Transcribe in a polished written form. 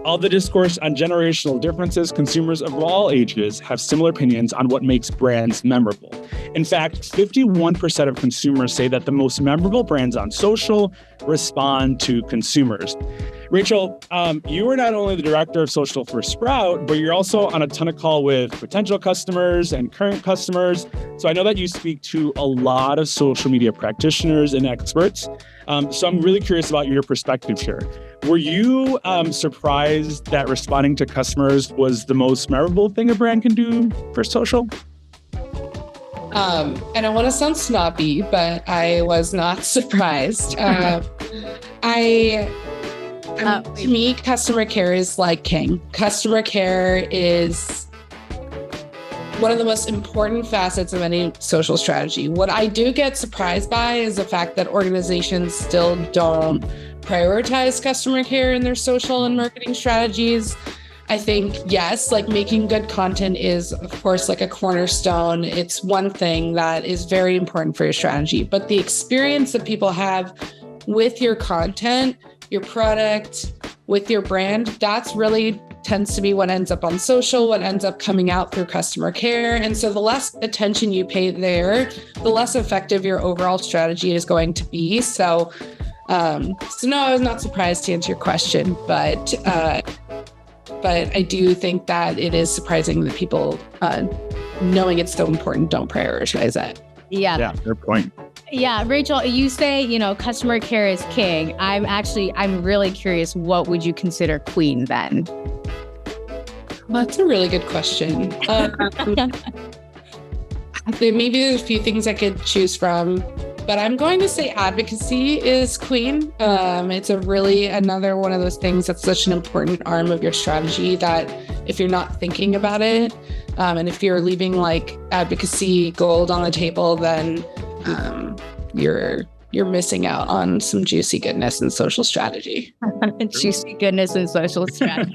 all the discourse on generational differences, consumers of all ages have similar opinions on what makes brands memorable. In fact, 51% of consumers say that the most memorable brands on social respond to consumers. Rachel, you are not only the director of social for Sprout, but you're also on a ton of call with potential customers and current customers. So I know that you speak to a lot of social media practitioners and experts. So I'm really curious about your perspective here. Were you surprised that responding to customers was the most memorable thing a brand can do for social? I don't want to sound snobby, but I was not surprised. To me, customer care is like king. Customer care is one of the most important facets of any social strategy. What I do get surprised by is the fact that organizations still don't prioritize customer care in their social and marketing strategies. I think, yes, like making good content is, of course, like a cornerstone. It's one thing that is very important for your strategy, but the experience that people have with your content, your product, with your brand, that's really tends to be what ends up on social, what ends up coming out through customer care. And so the less attention you pay there, the less effective your overall strategy is going to be. So no, I was not surprised to answer your question, but I do think that it is surprising that people, knowing it's so important, don't prioritize it. Yeah, fair point. Yeah, Rachel, you say, customer care is king. I'm really curious, what would you consider queen then? Well, that's a really good question. Maybe there's a few things I could choose from, but I'm going to say advocacy is queen. It's another one of those things that's such an important arm of your strategy that if you're not thinking about it, and if you're leaving like advocacy gold on the table, then you're missing out on some juicy goodness in social strategy. Juicy goodness in social strategy.